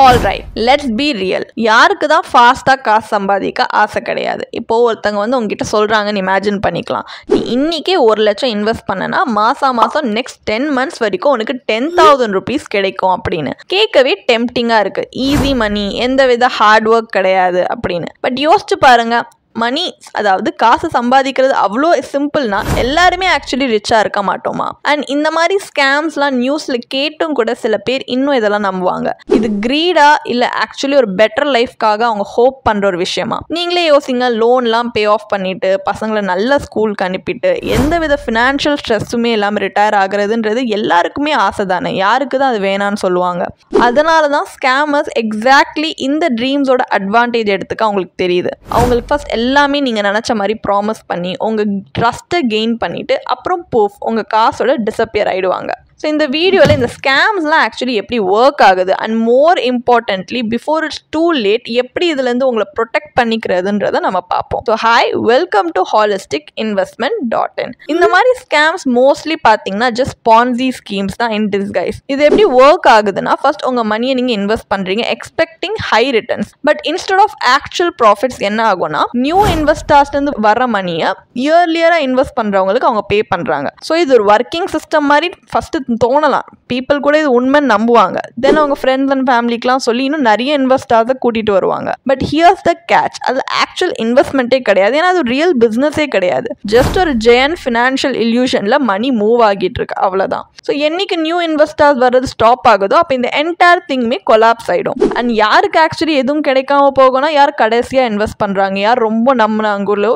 Alright, let's be real. யாருக்கு தான் ஃபாஸ்ட்டாக காசு சம்பாதிக்க ஆசை கிடையாது? இப்போது ஒருத்தங்க வந்து உங்ககிட்ட சொல்கிறாங்கன்னு இமேஜின் பண்ணிக்கலாம். நீ இன்றைக்கே 1 லட்சம் இன்வெஸ்ட் பண்ணனா மாதம் நெக்ஸ்ட் 10 மந்த்ஸ் வரைக்கும் உனக்கு 10,000 rupees கிடைக்கும் அப்படின்னு. கேட்கவே டெம்ப்டிங்காக இருக்குது. ஈஸி மணி, எந்த வித ஹார்ட் ஒர்க் கிடையாது அப்படின்னு. பட் யோசிச்சு பாருங்க, மணி அதாவது காசு சம்பாதிக்கிறது அவ்வளோ சிம்பிள்னா எல்லாருமே ஆக்சுவலி ரிச்சாக இருக்க மாட்டோமா? அண்ட் இந்த மாதிரி ஸ்கேம்ஸ்லாம் நியூஸில் கேட்டும் கூட சில பேர் இன்னும் இதெல்லாம் நம்புவாங்க. இது கிரீடா இல்லை ஆக்சுவலி ஒரு பெட்டர் லைஃப்காக அவங்க ஹோப் பண்ணுற ஒரு விஷயமா? நீங்களே யோசிங்க. லோன்லாம் பே ஆஃப் பண்ணிட்டு பசங்களை நல்ல ஸ்கூலுக்கு அனுப்பிட்டு எந்த வித ஃபினான்ஷியல் ஸ்ட்ரெஸ்ஸுமே இல்லாமல் ரிட்டையர் ஆகுறதுன்றது எல்லாருக்குமே ஆசை தானே. யாருக்கு தான் அது வேணான்னு சொல்லுவாங்க? அதனால தான் ஸ்கேமர்ஸ் எக்ஸாக்ட்லி இந்த ட்ரீம்ஸோட அட்வான்டேஜ் எடுத்துக்க அவங்களுக்கு தெரியுது. அவங்களுக்கு ஃபர்ஸ்ட் எல்லாமே நீங்கள் நினச்ச மாதிரி ப்ராமிஸ் பண்ணி உங்கள் ட்ரஸ்ட்டை கெயின் பண்ணிவிட்டு அப்புறம் உங்கள் காசோட டிஸப்பியர் ஆகிடுவாங்க. ஸோ இந்த வீடியோவில் இந்த ஸ்கேம்ஸ்லாம் ஆக்சுவலி எப்படி ஒர்க் ஆகுது and more importantly before it's too late எப்படி இதுலேருந்து உங்களை ப்ரொடெக்ட் பண்ணிக்கிறதுன்றதை நம்ம பார்ப்போம். So hi, welcome to holisticinvestment.in. இந்த மாதிரி ஸ்கேம்ஸ் மோஸ்ட்லி பார்த்தீங்கன்னா ஜஸ்ட் பான்சி ஸ்கீம்ஸ் தான் இன் டிஸ்கைஸ். இது எப்படி ஒர்க் ஆகுதுன்னா, ஃபர்ஸ்ட் உங்கள் மணியை நீங்கள் இன்வெஸ்ட் பண்ணுறீங்க expecting high returns. But instead of actual profits என்ன ஆகும்னா, நியூ இன்வெஸ்டர்ஸ்லேருந்து வர மணியை இயர்லியராக இன்வெஸ்ட் பண்ணுறவங்களுக்கு அவங்க பே பண்ணுறாங்க. ஸோ இது ஒரு ஒர்க்கிங் சிஸ்டம் மாதிரி ஃபஸ்ட்டு தோணலாம். பீப்புள் கூட இது உண்மைன்னு நம்புவாங்க. தென் அவங்க ஃப்ரெண்ட்ஸ் அண்ட் ஃபேமிலிக்கெலாம் சொல்லி இன்னும் நிறைய இன்வெஸ்டர்ஸை கூட்டிகிட்டு வருவாங்க. பட் ஹியர்ஸ் த கேட்ச், அது ஆக்சுவல் இன்வெஸ்ட்மெண்ட்டே கிடையாது. ஏன்னா அது ரியல் பிஸ்னஸே கிடையாது. ஜஸ்ட் ஒரு ஜெயன் ஃபினான்ஷியல் இல்யூஷனில் மணி மூவ் ஆகிட்டு இருக்கு, அவ்வளோதான். ஸோ என்னைக்கு நியூ இன்வெஸ்டர்ஸ் வர்றது ஸ்டாப் ஆகுதோ அப்போ இந்த என்டையர் திங்குமே கொலாப்ஸ் ஆகிடும். அண்ட் யாருக்கு ஆக்சுவலி எதுவும் கிடைக்காம போகணும், யார் கடைசியாக இன்வெஸ்ட் பண்ணுறாங்க, யார் ரொம்ப நம்பினாங்களோ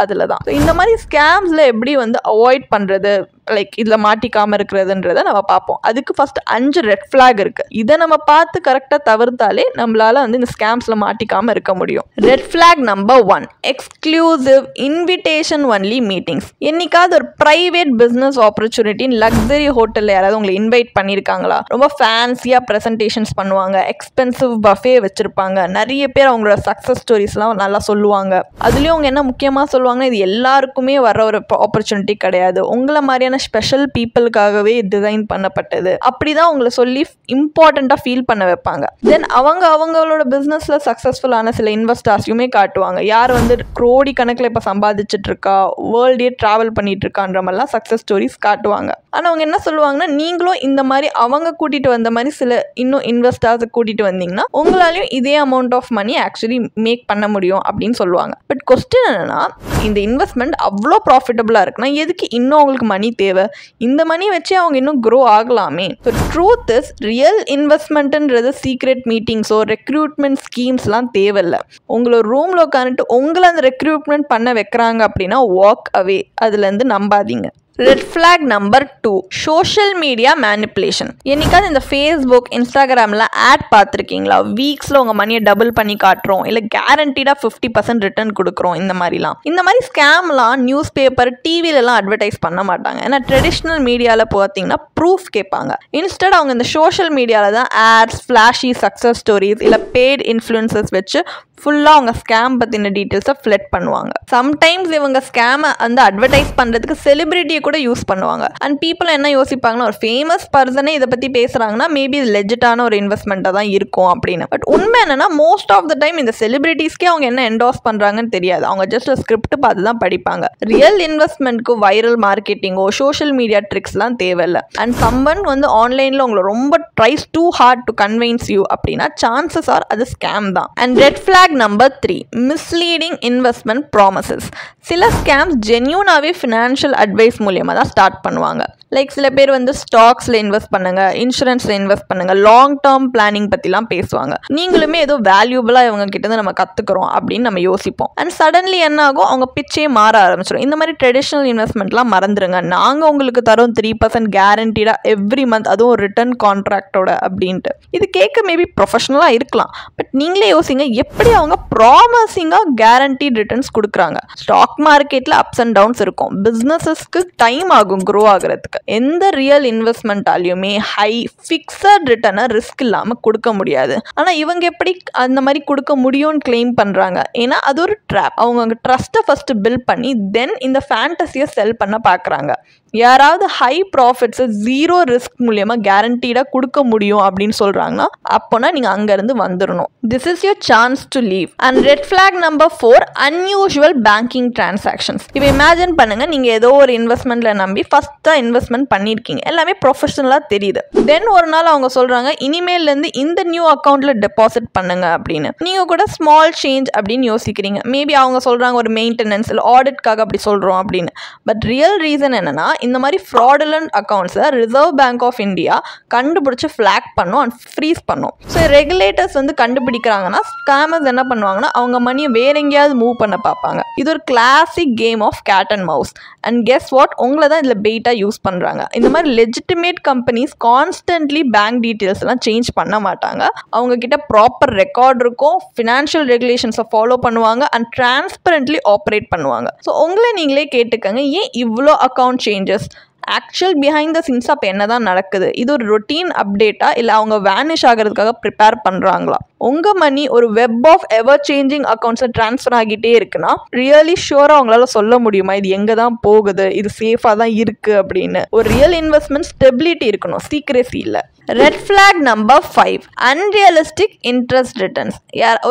அதில் தான். ஸோ இந்த மாதிரி ஸ்கேம்ஸில் எப்படி வந்து அவாய்ட் பண்ணுறது, லைக் இதில் மாட்டிக்காமல் இருக்கிறதுன்றதை நம்ம பார்ப்போம். அதுக்கு ஃபர்ஸ்ட் 5 ரெட் ஃபிளாக் இருக்குது. இதை நம்ம பார்த்து கரெக்டாக தவிர்த்தாலே நம்மளால் வந்து இந்த ஸ்கேம்ஸில் மாட்டிக்காமல் இருக்க முடியும். Red flag number 1, exclusive invitation only meetings. என்னைக்காவது ஒரு ப்ரைவேட் பிஸ்னஸ் ஆப்பர்ச்சுனிட்டின்னு லக்ஸரி ஹோட்டலில் யாராவது உங்களை இன்வைட் பண்ணியிருக்காங்களா? ரொம்ப ஃபேன்சியாக ப்ரெசன்டேஷன்ஸ் பண்ணுவாங்க, எக்ஸ்பென்சிவ் பஃபே வச்சுருப்பாங்க, நிறைய பேர் அவங்களோட சக்ஸஸ் ஸ்டோரிஸ்லாம் நல்லா சொல்லுவாங்க. அதுலேயும் அவங்க என்ன முக்கியமாக சொல்லுவாங்கன்னா, இது எல்லாருக்குமே வர ஒரு ஆப்பர்ச்சுனிட்டி கிடையாது, உங்களை மாதிரியான ஸ்பெஷல் பீப்புளுக்காகவே டிசைன் பண்ணப்பட்டது, அப்படிதான் உங்களை சொல்லி இம்பார்ட்டண்ட்டாக ஃபீல் பண்ண வைப்பாங்க. தென் அவங்களோட பிஸ்னஸில் சக்ஸஸ்ஃபுல்லான சில இன்வெஸ்டர்ஸையுமே காட்டுவாங்க. யார் வந்து கோடி கணக்கில் இப்போ சம்பாதிச்சுட்டு இருக்கா, வேர்ல்டே ட்ராவல் பண்ணிட்டு இருக்கான்ற மாதிரிலாம் சக்ஸஸ் ஸ்டோரிஸ் காட்டுவாங்க. ஆனால் அவங்க என்ன சொல்லுவாங்கன்னா, நீங்களும் இந்த மாதிரி அவங்க கூட்டிகிட்டு வந்த மாதிரி சில இன்னும் இன்வெஸ்டர்ஸை கூட்டிகிட்டு வந்தீங்கன்னா உங்களாலையும் இதே amount of money actually make பண்ண முடியும் அப்படின்னு சொல்லுவாங்க. பட் கொஸ்டின் என்னன்னா, இந்த இன்வெஸ்ட்மெண்ட் அவ்வளோ ப்ராஃபிட்டபுளாக இருக்குன்னா எதுக்கு இன்னும் அவங்களுக்கு மணி தேவை? இந்த மணி வச்சு அவங்க இன்னும் க்ரோ ஆகலாமே. ஸோ ட்ரூத் இஸ், ரியல் இன்வெஸ்ட்மெண்ட்ன்றது சீக்ரெட் மீட்டிங்ஸோ ரெக்ரூட்மெண்ட் ஸ்கீம்ஸ்லாம் தேவையில்லை. உங்களை ரூமில் உட்காந்துட்டு உங்களை அந்த ரெக்ரூட்மெண்ட் பண்ண வைக்கிறாங்க அப்படின்னா வாக் அவே, அதுலேருந்து நம்பாதீங்க. Red flag number 2, social media manipulation. என்னைக்காவது இந்த ஃபேஸ்புக், இன்ஸ்டாகிராமில் ஆட் பார்த்துருக்கீங்களா? வீக்ஸில் உங்கள் மணியை டபுள் பண்ணி காட்டுறோம், இல்லை கேரண்டீடாக 50% ரிட்டர்ன் கொடுக்குறோம். இந்த மாதிரி ஸ்கேம்லாம் நியூஸ் பேப்பர், டிவிலலாம் அட்வர்டைஸ் பண்ண மாட்டாங்க. ஏன்னா ட்ரெடிஷ்னல் மீடியாவில் பார்த்தீங்கன்னா ப்ரூஃப் கேட்பாங்க. இன்ஸ்டட் அவங்க இந்த சோஷியல் மீடியாவில் தான் ஆட்ஸ், ஃப்ளாஷி சக்ஸஸ் ஸ்டோரிஸ் இல்லை பெய்ட் இன்ஃப்ளூயன்சர்ஸ் வச்சு ஃபுல்லாக அவங்க ஸ்கேம் பற்றின டீட்டெயில்ஸை ஃப்ளட் பண்ணுவாங்க. சம்டைம்ஸ் இவங்க ஸ்கேமை வந்து அட்வர்டைஸ் பண்ணுறதுக்கு செலிபிரிட்டியை கூட யூஸ் பண்ணுவாங்க. அண்ட் பீப்புள் என்ன யோசிப்பாங்கன்னா, ஒரு ஃபேமஸ் பர்சனே இதை பற்றி பேசுகிறாங்கன்னா மேபி இது லெஜிட்டான ஒரு இன்வெஸ்ட்மெண்ட்டாக தான் இருக்கும் அப்படின்னு. பட் உண்மை என்னன்னா, மோஸ்ட் ஆஃப் த டைம் இந்த செலிபிரிட்டிஸ்க்கே அவங்க என்ன என்டோர்ஸ் பண்ணுறாங்கன்னு தெரியாது. அவங்க ஜஸ்ட் ஒரு ஸ்கிரிப்ட் பார்த்து தான் படிப்பாங்க. ரியல் இன்வெஸ்ட்மெண்ட்க்கு வைரல் மார்க்கெட்டிங்கோ சோஷியல் மீடியா ட்ரிக்ஸ்லாம் தேவையில்லை. அண்ட் சம்பன் வந்து ஆன்லைனில் உங்களை ரொம்ப tries too hard to convince you அப்படின்னா சான்சஸ் ஆர் அது ஸ்கேம் தான். And red flag number 3, misleading investment promises. சில ஸ்கேம்ஸ் ஜென்யூனாகவே ஃபினான்ஷியல் அட்வைஸ் மூலியமாக தான் ஸ்டார்ட் பண்ணுவாங்க. லைக் சில பேர் வந்து ஸ்டாக்ஸில் இன்வெஸ்ட் பண்ணுங்க, இன்சூரன்ஸில் இன்வெஸ்ட் பண்ணுங்க, லாங் டேர்ம் பிளானிங் பற்றிலாம் பேசுவாங்க. நீங்களுமே ஏதோ வேல்யூபிளாக இவங்க கிட்ட நம்ம கற்றுக்குறோம் அப்படின்னு நம்ம யோசிப்போம். அண்ட் சடன்லி என்ன ஆகும், அவங்க பிச்சே மாற ஆரம்பிச்சிடும். இந்த மாதிரி ட்ரெடிஷ்னல் இன்வெஸ்ட்மெண்ட்லாம் மறந்துடுங்க, நாங்கள் உங்களுக்கு தரோம் 3% கேரண்டீடாக எவ்ரி மந்த், அதுவும் ரிட்டர்ன் கான்ட்ராக்டோட அப்படின்ட்டு. இது கேட்க மேபி ப்ரொஃபஷனலாக இருக்கலாம். பட் நீங்களே யோசிங்க, எப்படி அவங்க ப்ராமிசிங்காக கேரண்டீட் ரிட்டர்ன்ஸ் கொடுக்குறாங்க. ஸ்டாக் மார்க்கெட்டில் அப்ஸ் அண்ட் டவுன்ஸ் இருக்கும், பிஸ்னஸஸ்க்கு டைம் ஆகும் க்ரோ ஆகிறதுக்கு. எந்த ரியல் இன்வெஸ்ட்மெண்ட்டாலையுமே ஹை ஃபிக்ஸட் ரிட்டர்னை ரிஸ்க் இல்லாமல் கொடுக்க முடியாது. ஆனால் இவங்க எப்படி அந்த மாதிரி கொடுக்க முடியும்னு கிளைம் பண்ணுறாங்க? ஏன்னா அது ஒரு ட்ராப். அவங்க ட்ரஸ்ட்டை ஃபஸ்ட்டு பில்ட் பண்ணி தென் இந்த ஃபேண்டசியை செல் பண்ண பார்க்குறாங்க. யாராவது ஹை ப்ராஃபிட்ஸை ஜீரோ ரிஸ்க் மூலியமாக கேரண்டீடாக கொடுக்க முடியும் அப்படின்னு சொல்கிறாங்கன்னா அப்போனா நீங்கள் அங்கேருந்து வந்துடணும். This is your chance to leave. And red flag number 4, unusual banking transactions. இப்போ இமேஜின் பண்ணுங்கள், நீங்கள் ஏதோ ஒரு இன்வெஸ்ட்மெண்ட்டில் நம்பி ஃபஸ்ட்டாக இன்வெஸ்ட்மெண்ட் பண்ணியிருக்கீங்க, எல்லாமே ப்ரொஃபஷனலாக தெரியுது. தென் ஒரு நாள் அவங்க சொல்கிறாங்க இனிமேல்லேருந்து இந்த நியூ அக்கௌண்ட்டில் டெபாசிட் பண்ணுங்க அப்படின்னு. நீங்கள் கூட ஸ்மால் சேஞ்ச் அப்படின்னு யோசிக்கிறீங்க. மேபி அவங்க சொல்கிறாங்க ஒரு மெயின்டெனன்ஸ் இல்லை ஆடிட்காக அப்படி சொல்கிறோம் அப்படின்னு. பட் ரியல் ரீசன் என்னென்னா, இந்த மாதிரி ஃப்ராடுலண்ட் அக்கௌண்ட்ஸை ரிசர்வ் பேங்க் ஆஃப் இந்தியா கண்டுபிடிச்சி ஃப்ளாக் பண்ணும் அண்ட் ஃப்ரீஸ் பண்ணும். ஸோ ரெகுலேட்டர்ஸ் வந்து கண்டுபிடிக்கிறாங்கன்னா ஸ்கேமர்ஸ் என்ன பண்ணுவாங்கன்னா அவங்க மணியை வேற எங்கேயாவது மூவ் பண்ண பார்ப்பாங்க. இது ஒரு classic game of cat and mouse. And guess what, உங்களை தான் இதில் பெயிட்டாக யூஸ் பண்ணுறாங்க. இந்த மாதிரி legitimate companies constantly bank details எல்லாம் சேஞ்ச் பண்ண மாட்டாங்க. அவங்க கிட்ட ப்ராப்பர் ரெக்கார்ட் இருக்கும், ஃபினான்ஷியல் ரெகுலேஷன்ஸை ஃபாலோ பண்ணுவாங்க அண்ட் டிரான்ஸ்பரண்ட்லி ஆப்ரேட் பண்ணுவாங்க. ஸோ உங்களை நீங்களே கேட்டுக்கங்க, ஏன் இவ்வளோ account changes? Actual behind the scenes அப்போ என்ன தான் நடக்குது? இது ஒரு ரொட்டீன் அப்டேட்டா இல்லை அவங்க வேனிஷ் ஆகிறதுக்காக ப்ரிப்பேர் பண்ணுறாங்களா? உங்கள் மணி ஒரு வெப் ஆஃப் எவர் சேஞ்சிங் அக்கௌண்ட்ஸை ட்ரான்ஸ்ஃபர் ஆகிட்டே இருக்குன்னா ரியலி ஷுவராக அவங்களால சொல்ல முடியுமா இது எங்கே தான் போகுது, இது சேஃபாக தான் இருக்குது அப்படின்னு? ஒரு ரியல் இன்வெஸ்ட்மெண்ட் ஸ்டெபிலிட்டி இருக்கணும், சீக்ரெசி இல்லை. Red flag number 5, unrealistic interest returns.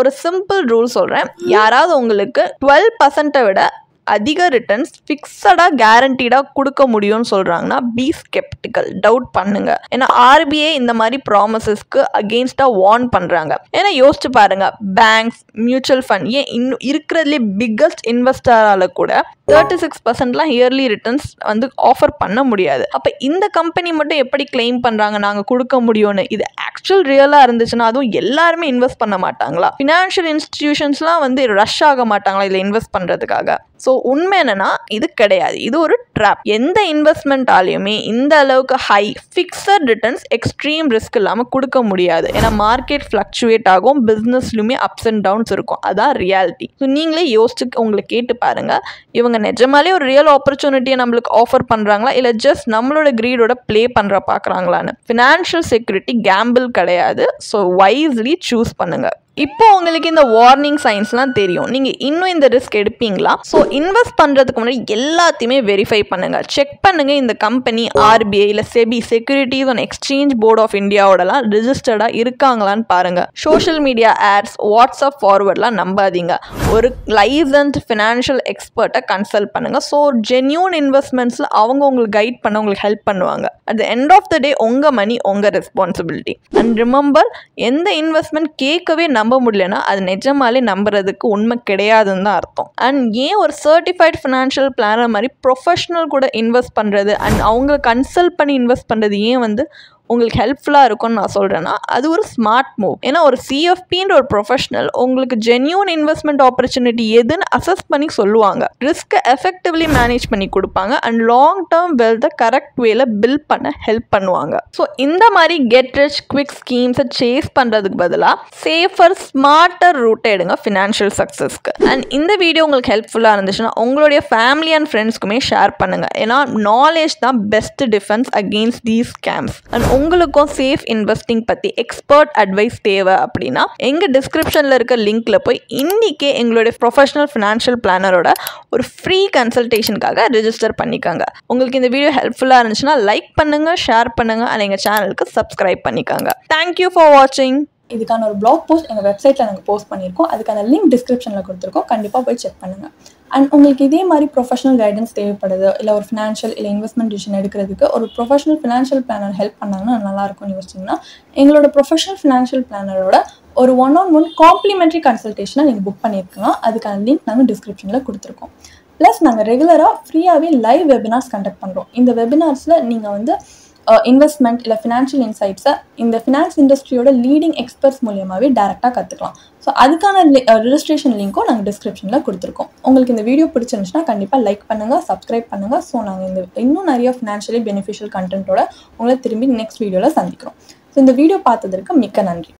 ஒரு சிம்பிள் ரூல் சொல்கிறேன், யாராவது உங்களுக்கு 12% விட அதிக ரிட்டர்ன்ஸ் ஃபிக்ஸடாக கேரண்டீடாக கொடுக்க முடியும்னு சொல்கிறாங்கன்னா பி ஸ்கெப்டிக்கல், டவுட் பண்ணுங்க. ஏன்னா ஆர்பிஐ இந்த மாதிரி ப்ராமிசஸ்க்கு அகெயின்ஸ்டாக வார்ன் பண்ணுறாங்க. ஏன்னா யோசிச்சு பாருங்க, பேங்க்ஸ், மியூச்சுவல் ஃபண்ட், ஏன் இன்னும் இருக்கிறதுலே பிக்கஸ்ட் இன்வெஸ்டரால் கூட 36%லாம் இயர்லி ரிட்டர்ன்ஸ் வந்து ஆஃபர் பண்ண முடியாது. அப்போ இந்த கம்பெனி மட்டும் எப்படி கிளைம் பண்ணுறாங்க நாங்கள் கொடுக்க முடியும்னு? இது ஆக்சுவல் ரியலாக இருந்துச்சுன்னா அதுவும் எல்லாருமே இன்வெஸ்ட் பண்ண மாட்டாங்களா? ஃபினான்ஷியல் இன்ஸ்டிடியூஷன்ஸ்லாம் வந்து ரஷ் ஆக மாட்டாங்களா இதில் இன்வெஸ்ட் பண்ணுறதுக்காக? ஸோ உண்மை என்னன்னா இது கிடையாது, இது ஒரு ட்ராப். எந்த இன்வெஸ்ட்மெண்ட்டாலையுமே இந்த அளவுக்கு high fixed returns extreme risk இல்லாமல் கொடுக்க முடியாது. ஏன்னா மார்க்கெட் ஃப்ளக்சுவேட் ஆகும், பிஸ்னஸ்லையுமே அப்ஸ் அண்ட் டவுன்ஸ் இருக்கும், அதான் ரியாலிட்டி. ஸோ நீங்களே யோசிச்சு உங்களை கேட்டு பாருங்க, இவங்க நிஜமாலே ஒரு ரியல் ஆப்பர்ச்சுனிட்டியை நம்மளுக்கு ஆஃபர் பண்ணுறாங்களா இல்லை ஜஸ்ட் நம்மளோட கிரீடோட ப்ளே பண்ணுற பார்க்குறாங்களான்னு? ஃபினான்ஷியல் செக்யூரிட்டி கேம்பிள் கிடையாது. ஸோ வைஸ்லி சூஸ் பண்ணுங்க. இப்போ உங்களுக்கு இந்த வார்னிங் சைன்ஸ்லாம் தெரியும், நீங்கள் இன்னும் இந்த ரிஸ்க் எடுப்பீங்களா? ஸோ இன்வெஸ்ட் பண்ணுறதுக்கு முன்னாடி எல்லாத்தையுமே வெரிஃபை பண்ணுங்கள், செக் பண்ணுங்கள் இந்த கம்பெனி ஆர்பிஐ இல்லை SEBI, securities and exchange board of இந்தியாவோடலாம் ரிஜிஸ்டர்டாக இருக்காங்களான்னு பாருங்கள். சோஷியல் மீடியா ஆட்ஸ், வாட்ஸ்அப் ஃபார்வர்ட்லாம் நம்பாதீங்க. ஒரு லைசன்ஸ்ட் ஃபினான்ஷியல் எக்ஸ்பர்ட்டை கன்சல்ட் பண்ணுங்கள். ஸோ ஜென்யூன் இன்வெஸ்ட்மெண்ட்ஸில் அவங்க உங்களுக்கு கைட் பண்ண உங்களுக்கு ஹெல்ப் பண்ணுவாங்க. At the end of the day உங்கள் மணி உங்கள் ரெஸ்பான்சிபிலிட்டி. அண்ட் ரிமெம்பர், எந்த இன்வெஸ்ட்மெண்ட் கேட்கவே நம்ப முடியலன்னா அது நிஜமாலே நம்புறதுக்கு உண்மை கிடையாதுன்னு தான் அர்த்தம். அண்ட் ஏன் ஒரு சர்டிஃபைட் ஃபினான்ஷியல் பிளானர் மாதிரி ப்ரொஃபஷனல் கூட இன்வெஸ்ட் பண்ணுறது அண்ட் அவங்க கன்சல்ட் பண்ணி இன்வெஸ்ட் பண்ணுறது ஏன் வந்து உங்களுக்கு ஹெல்ப்ஃபுல்லாக இருக்கும்னு நான் சொல்கிறேன்னா அது ஒரு ஸ்மார்ட் மூவ். ஏன்னா ஒரு சிஎஃப்பின்ற ஒரு ப்ரொஃபஷனல் உங்களுக்கு ஜென்யூன் இன்வெஸ்ட்மெண்ட் ஆப்பர்ச்சுனிட்டி எதுன்னு அசஸ் பண்ணி சொல்லுவாங்க, ரிஸ்க்கை எஃபெக்டிவ்லி மேனேஜ் பண்ணி கொடுப்பாங்க அண்ட் லாங் டேர்ம் வெல்த்தை கரெக்ட் வேல பில்ட் பண்ண ஹெல்ப் பண்ணுவாங்க. ஸோ இந்த மாதிரி கெட் ரிச் குவிக் ஸ்கீம்ஸை சேஸ் பண்ணுறதுக்கு பதிலாக சேஃபர் ஸ்மார்ட்டர் ரூட்டை எடுங்க ஃபினான்ஷியல் சக்ஸஸ்க்கு. அண்ட் இந்த வீடியோ உங்களுக்கு ஹெல்ப்ஃபுல்லாக இருந்துச்சுன்னா உங்களுடைய ஃபேமிலி அண்ட் ஃப்ரெண்ட்ஸ்க்குமே ஷேர் பண்ணுங்கள். ஏன்னா நாலேஜ் தான் best defence against these scams. And உங்களுக்கும் சேஃப் இன்வெஸ்டிங் பற்றி எக்ஸ்பர்ட் அட்வைஸ் தேவை அப்படின்னா எங்கள் டிஸ்கிரிப்ஷனில் இருக்க லிங்க்ல போய் இன்றைக்கே எங்களுடைய ப்ரொஃபஷனல் ஃபினான்ஷியல் பிளானரோட ஒரு ஃப்ரீ கன்சல்டேஷனுக்காக ரெஜிஸ்டர் பண்ணிக்கோங்க. உங்களுக்கு இந்த வீடியோ ஹெல்ப்ஃபுல்லாக இருந்துச்சுன்னா லைக் பண்ணுங்கள், ஷேர் பண்ணுங்கள் அண்ட் எங்கள் சேனலுக்கு சப்ஸ்கிரைப் பண்ணிக்கோங்க. தேங்க்யூ ஃபார் வாட்சிங். இதுக்கான ஒரு பிளாக் போஸ்ட் எங்கள் வெப்சைட்டில் நாங்கள் போஸ்ட் பண்ணியிருக்கோம், அதுக்கான லிங்க் டிஸ்கிரிப்ஷனில் கொடுத்துருக்கோம், கண்டிப்பாக போய் செக் பண்ணுங்கள். அண்ட் உங்களுக்கு இதே மாதிரி ப்ரொஃபஷனல் கைடன்ஸ் தேவைப்படுது இல்லை ஒரு ஃபினான்ஷியல் இல்லை இன்வெஸ்ட்மெண்ட் டிசிஷன் எடுக்கிறதுக்கு ஒரு ப்ரொஃபஷனல் ஃபினான்ஷியல் பிளானர் ஹெல்ப் பண்ணாங்கன்னா நல்லாயிருக்கும்னு யோசிச்சிங்கன்னா எங்களோட ப்ரொஃபஷனல் ஃபினான்ஷியல் பிளானரோட ஒரு 1-on-1 காம்ப்ளிமெண்ட்ரி கன்சல்டேஷனை நீங்கள் புக் பண்ணியிருக்கலாம். அதுக்கான லிங்க் நாங்கள் டிஸ்கிரிப்ஷனில் கொடுத்துருக்கோம். ப்ளஸ் நாங்கள் ரெகுலராக ஃப்ரீயாகவே லைவ் வெபினார்ஸ் கண்டக்ட் பண்ணுறோம். இந்த வெபினார்ஸில் நீங்கள் வந்து இன்வெஸ்ட்மெண்ட் இல்லை ஃபினான்ஷியல் இன்சைட்ஸை இந்த ஃபினான்ஸ் இண்டஸ்ட்ரியோட லீடிங் எக்ஸ்பர்ட்ஸ் மூலியமாகவே டேரெக்டாக கற்றுக்கலாம். ஸோ அதுக்கான ரெஜிஸ்ட்ரேஷன் லிங்க்கும் நாங்கள் டிஸ்கிரிப்ஷனில் கொடுத்துருக்கோம். உங்களுக்கு இந்த வீடியோ பிடிச்சிருந்துச்சுன்னா கண்டிப்பாக லைக் பண்ணுங்கள், சப்ஸ்கிரைப் பண்ணுங்கள். ஸோ நாங்கள் இன்னும் நிறைய ஃபினான்ஷியலி பெனிஃபிஷியல் கண்டென்ட்டோட உங்களை திரும்பி நெக்ஸ்ட் வீடியோவில் சந்திக்கிறோம். ஸோ இந்த வீடியோ பார்த்ததற்கு மிக்க நன்றி.